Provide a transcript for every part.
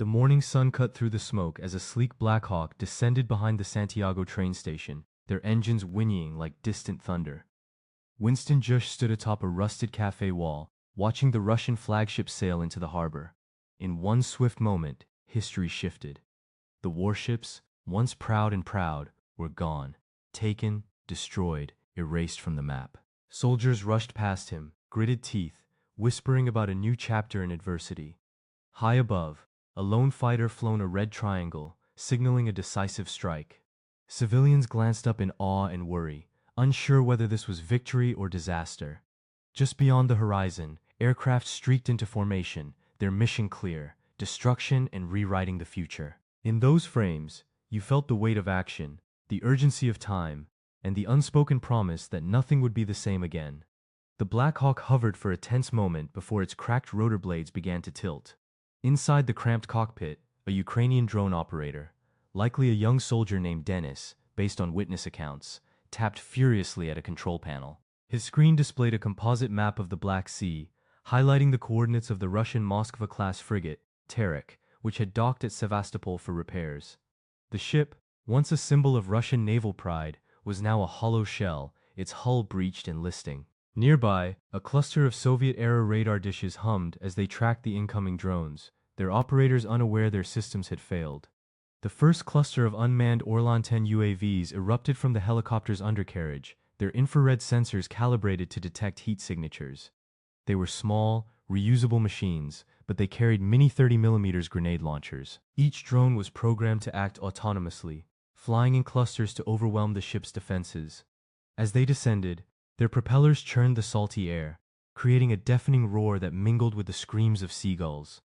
The morning sun cut through the smoke as a sleek Black Hawk descended behind the Santiago train station, their engines whinnying like distant thunder. Winston Jush stood atop a rusted cafe wall, watching the Russian flagship sail into the harbor. In one swift moment, history shifted. The warships, once proud and proud, were gone, taken, destroyed, erased from the map. Soldiers rushed past him, gritted teeth, whispering about a new chapter in adversity. High above, a lone fighter flown a red triangle, signaling a decisive strike. Civilians glanced up in awe and worry, unsure whether this was victory or disaster. Just beyond the horizon, aircraft streaked into formation, their mission clear: destruction and rewriting the future. In those frames, you felt the weight of action, the urgency of time, and the unspoken promise that nothing would be the same again. The Black Hawk hovered for a tense moment before its cracked rotor blades began to tilt. Inside the cramped cockpit, a Ukrainian drone operator, likely a young soldier named Denis, based on witness accounts, tapped furiously at a control panel. His screen displayed a composite map of the Black Sea, highlighting the coordinates of the Russian Moskva-class frigate, Terek, which had docked at Sevastopol for repairs. The ship, once a symbol of Russian naval pride, was now a hollow shell, its hull breached and listing. Nearby, a cluster of Soviet-era radar dishes hummed as they tracked the incoming drones, their operators unaware their systems had failed. The first cluster of unmanned Orlan 10 UAVs erupted from the helicopter's undercarriage, their infrared sensors calibrated to detect heat signatures. They were small, reusable machines, but they carried mini 30mm grenade launchers. Each drone was programmed to act autonomously, flying in clusters to overwhelm the ship's defenses. As they descended, their propellers churned the salty air, creating a deafening roar that mingled with the screams of seagulls.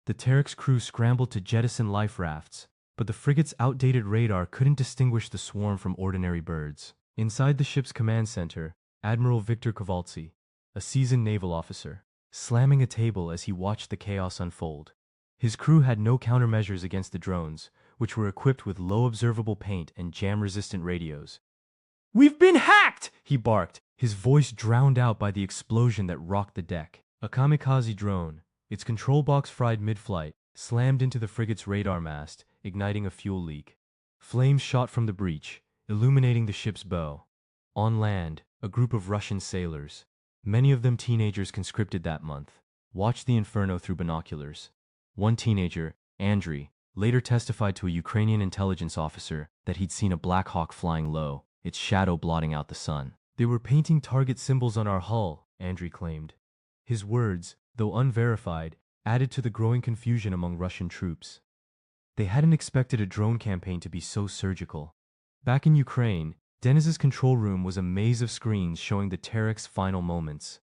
The Terek's crew scrambled to jettison life rafts, but the frigate's outdated radar couldn't distinguish the swarm from ordinary birds. Inside the ship's command center, Admiral Viktor Kovaltsy, a seasoned naval officer, slamming a table as he watched the chaos unfold. His crew had no countermeasures against the drones, which were equipped with low observable paint and jam-resistant radios. "We've been hacked!" he barked, his voice drowned out by the explosion that rocked the deck. A kamikaze drone, its control box fried mid-flight, slammed into the frigate's radar mast, igniting a fuel leak. Flames shot from the breach, illuminating the ship's bow. On land, a group of Russian sailors, many of them teenagers conscripted that month, watched the inferno through binoculars. One teenager, Andriy, later testified to a Ukrainian intelligence officer that he'd seen a Black Hawk flying low, its shadow blotting out the sun. "They were painting target symbols on our hull," Andriy claimed. His words, though unverified, added to the growing confusion among Russian troops. They hadn't expected a drone campaign to be so surgical. Back in Ukraine, Denis's control room was a maze of screens showing the Terek's final moments.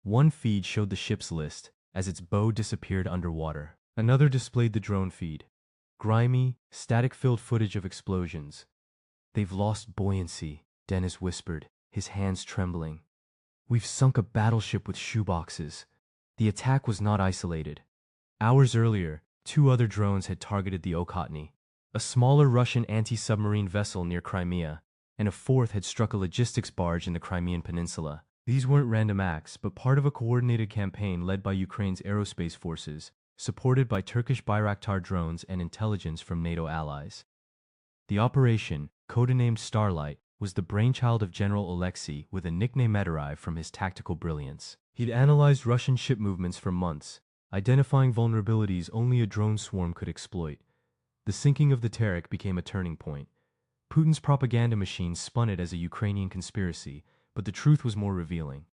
One feed showed the ship's list, as its bow disappeared underwater. Another displayed the drone feed. Grimy, static-filled footage of explosions. "They've lost buoyancy," Denis whispered, his hands trembling. "We've sunk a battleship with shoeboxes." The attack was not isolated. Hours earlier, 2 other drones had targeted the Okhotny, a smaller Russian anti-submarine vessel near Crimea, and a 4th had struck a logistics barge in the Crimean Peninsula. These weren't random acts, but part of a coordinated campaign led by Ukraine's aerospace forces, supported by Turkish Bayraktar drones and intelligence from NATO allies. The operation, codenamed Starlight, was the brainchild of General Alexei, with a nickname derived from his tactical brilliance. He'd analyzed Russian ship movements for months, identifying vulnerabilities only a drone swarm could exploit. The sinking of the Terek became a turning point. Putin's propaganda machine spun it as a Ukrainian conspiracy, but the truth was more revealing.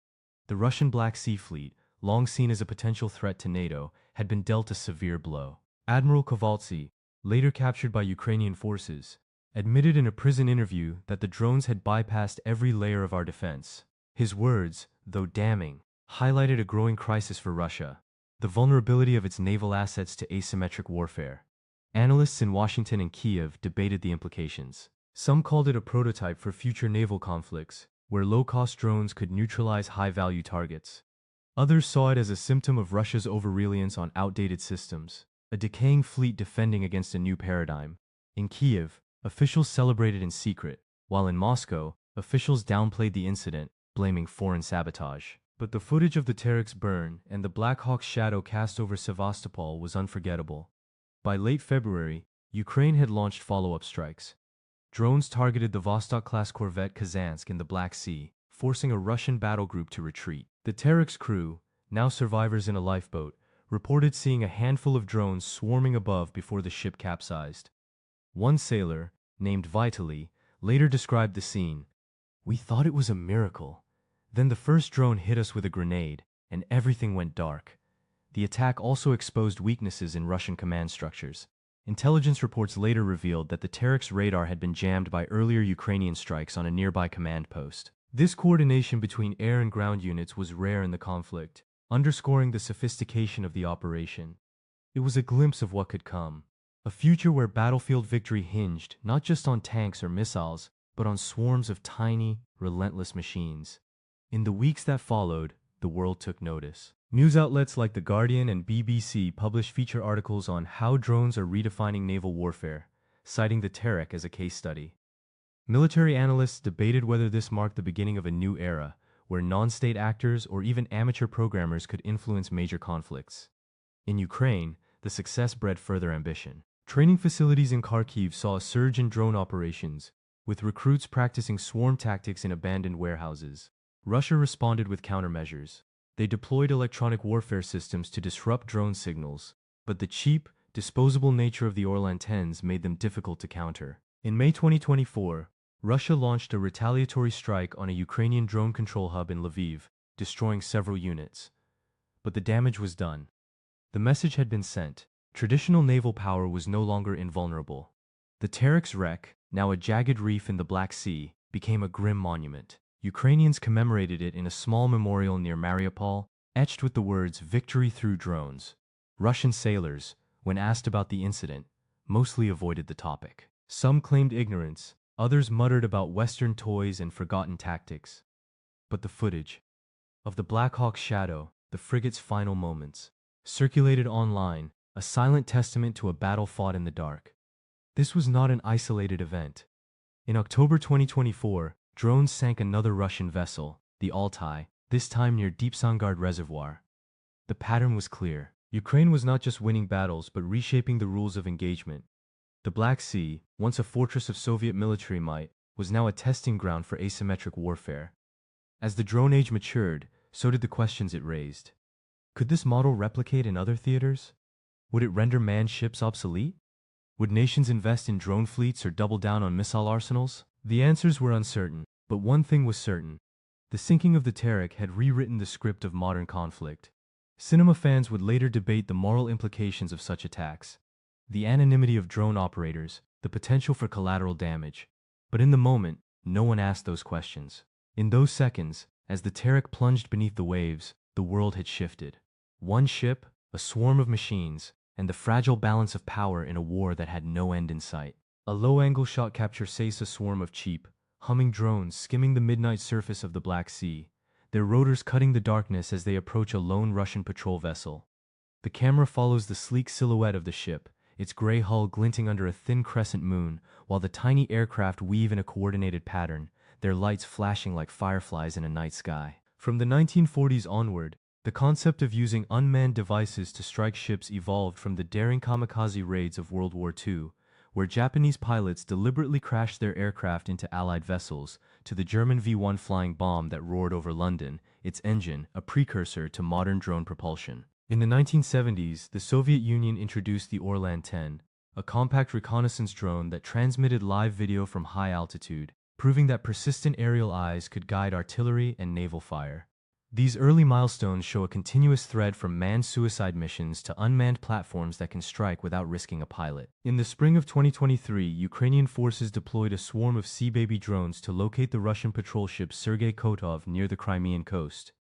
The Russian Black Sea Fleet, long seen as a potential threat to NATO, had been dealt a severe blow. Admiral Kovaltsy, later captured by Ukrainian forces, admitted in a prison interview that the drones had bypassed every layer of our defense. His words, though damning, highlighted a growing crisis for Russia: the vulnerability of its naval assets to asymmetric warfare. Analysts in Washington and Kiev debated the implications. Some called it a prototype for future naval conflicts, where low-cost drones could neutralize high-value targets. Others saw it as a symptom of Russia's over-reliance on outdated systems, a decaying fleet defending against a new paradigm. In Kiev, officials celebrated in secret, while in Moscow, officials downplayed the incident, blaming foreign sabotage. But the footage of the Terek's burn and the Black Hawk's shadow cast over Sevastopol was unforgettable. By late February, Ukraine had launched follow-up strikes. Drones targeted the Vostok-class corvette Kazansk in the Black Sea, forcing a Russian battle group to retreat. The Terek's crew, now survivors in a lifeboat, reported seeing a handful of drones swarming above before the ship capsized. One sailor, named Vitaly, later described the scene. "We thought it was a miracle. Then the first drone hit us with a grenade, and everything went dark." The attack also exposed weaknesses in Russian command structures. Intelligence reports later revealed that the Terek's radar had been jammed by earlier Ukrainian strikes on a nearby command post. This coordination between air and ground units was rare in the conflict, underscoring the sophistication of the operation. It was a glimpse of what could come, a future where battlefield victory hinged not just on tanks or missiles, but on swarms of tiny, relentless machines. In the weeks that followed, the world took notice. News outlets like The Guardian and BBC published feature articles on how drones are redefining naval warfare, citing the Terek as a case study. Military analysts debated whether this marked the beginning of a new era, where non-state actors or even amateur programmers could influence major conflicts. In Ukraine, the success bred further ambition. Training facilities in Kharkiv saw a surge in drone operations, with recruits practicing swarm tactics in abandoned warehouses. Russia responded with countermeasures. They deployed electronic warfare systems to disrupt drone signals, but the cheap, disposable nature of the Orlan-10s made them difficult to counter. In May 2024, Russia launched a retaliatory strike on a Ukrainian drone control hub in Lviv, destroying several units. But the damage was done. The message had been sent. Traditional naval power was no longer invulnerable. The Terek's wreck, now a jagged reef in the Black Sea, became a grim monument. Ukrainians commemorated it in a small memorial near Mariupol, etched with the words "Victory through drones." Russian sailors, when asked about the incident, mostly avoided the topic. Some claimed ignorance, others muttered about Western toys and forgotten tactics. But the footage of the Black Hawk's shadow, the frigate's final moments, circulated online, a silent testament to a battle fought in the dark. This was not an isolated event. In October 2024, drones sank another Russian vessel, the Altai, this time near Deep Sangard Reservoir. The pattern was clear. Ukraine was not just winning battles but reshaping the rules of engagement. The Black Sea, once a fortress of Soviet military might, was now a testing ground for asymmetric warfare. As the drone age matured, so did the questions it raised. Could this model replicate in other theaters? Would it render manned ships obsolete? Would nations invest in drone fleets or double down on missile arsenals? The answers were uncertain, but one thing was certain. The sinking of the Terek had rewritten the script of modern conflict. Cinema fans would later debate the moral implications of such attacks, the anonymity of drone operators, the potential for collateral damage. But in the moment, no one asked those questions. In those seconds, as the Terek plunged beneath the waves, the world had shifted. One ship, a swarm of machines, and the fragile balance of power in a war that had no end in sight. A low-angle shot captures a swarm of cheap, humming drones skimming the midnight surface of the Black Sea, their rotors cutting the darkness as they approach a lone Russian patrol vessel. The camera follows the sleek silhouette of the ship, its gray hull glinting under a thin crescent moon, while the tiny aircraft weave in a coordinated pattern, their lights flashing like fireflies in a night sky. From the 1940s onward, the concept of using unmanned devices to strike ships evolved from the daring kamikaze raids of World War II, where Japanese pilots deliberately crashed their aircraft into Allied vessels, to the German V-1 flying bomb that roared over London, its engine a precursor to modern drone propulsion. In the 1970s, the Soviet Union introduced the Orlan-10, a compact reconnaissance drone that transmitted live video from high altitude, proving that persistent aerial eyes could guide artillery and naval fire. These early milestones show a continuous thread from manned suicide missions to unmanned platforms that can strike without risking a pilot. In the spring of 2023, Ukrainian forces deployed a swarm of Sea Baby drones to locate the Russian patrol ship Sergei Kotov near the Crimean coast.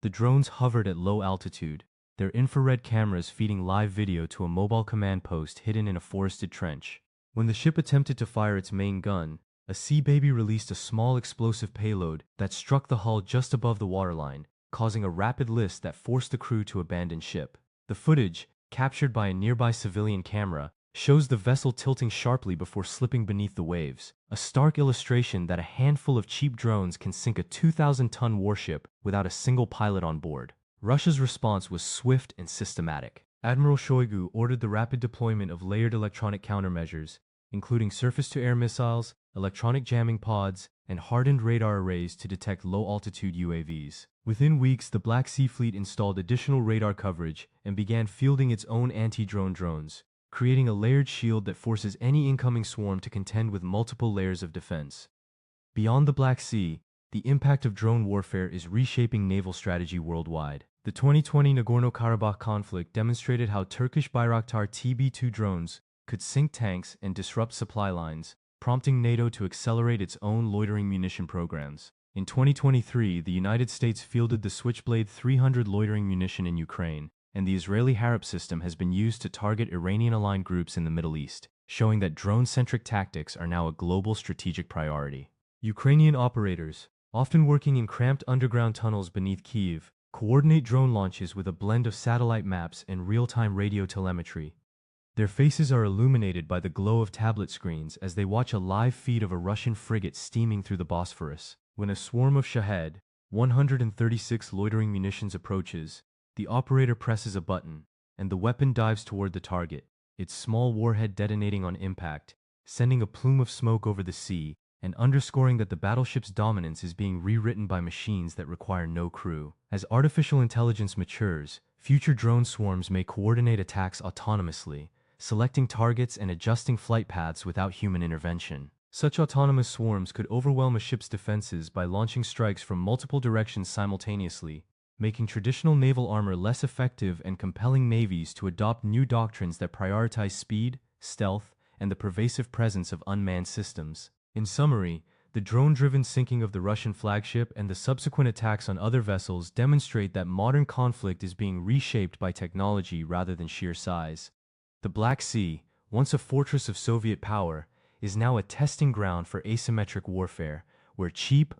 The drones hovered at low altitude, their infrared cameras feeding live video to a mobile command post hidden in a forested trench. When the ship attempted to fire its main gun, a Sea Baby released a small explosive payload that struck the hull just above the waterline, causing a rapid list that forced the crew to abandon ship. The footage, captured by a nearby civilian camera, shows the vessel tilting sharply before slipping beneath the waves, a stark illustration that a handful of cheap drones can sink a 2,000-ton warship without a single pilot on board. Russia's response was swift and systematic. Admiral Shoigu ordered the rapid deployment of layered electronic countermeasures, including surface-to-air missiles, electronic jamming pods, and hardened radar arrays to detect low-altitude UAVs. Within weeks, the Black Sea Fleet installed additional radar coverage and began fielding its own anti-drone drones, creating a layered shield that forces any incoming swarm to contend with multiple layers of defense. Beyond the Black Sea, the impact of drone warfare is reshaping naval strategy worldwide. The 2020 Nagorno-Karabakh conflict demonstrated how Turkish Bayraktar TB2 drones could sink tanks and disrupt supply lines, prompting NATO to accelerate its own loitering munition programs. In 2023, the United States fielded the Switchblade 300 loitering munition in Ukraine, and the Israeli Harop system has been used to target Iranian-aligned groups in the Middle East, showing that drone-centric tactics are now a global strategic priority. Ukrainian operators, often working in cramped underground tunnels beneath Kyiv, coordinate drone launches with a blend of satellite maps and real-time radio telemetry. Their faces are illuminated by the glow of tablet screens as they watch a live feed of a Russian frigate steaming through the Bosphorus. When a swarm of Shahed 136 loitering munitions approaches, the operator presses a button, and the weapon dives toward the target, its small warhead detonating on impact, sending a plume of smoke over the sea, and underscoring that the battleship's dominance is being rewritten by machines that require no crew. As artificial intelligence matures, future drone swarms may coordinate attacks autonomously, selecting targets and adjusting flight paths without human intervention. Such autonomous swarms could overwhelm a ship's defenses by launching strikes from multiple directions simultaneously, making traditional naval armor less effective and compelling navies to adopt new doctrines that prioritize speed, stealth, and the pervasive presence of unmanned systems. In summary, the drone-driven sinking of the Russian flagship and the subsequent attacks on other vessels demonstrate that modern conflict is being reshaped by technology rather than sheer size. The Black Sea, once a fortress of Soviet power, is now a testing ground for asymmetric warfare, where cheap,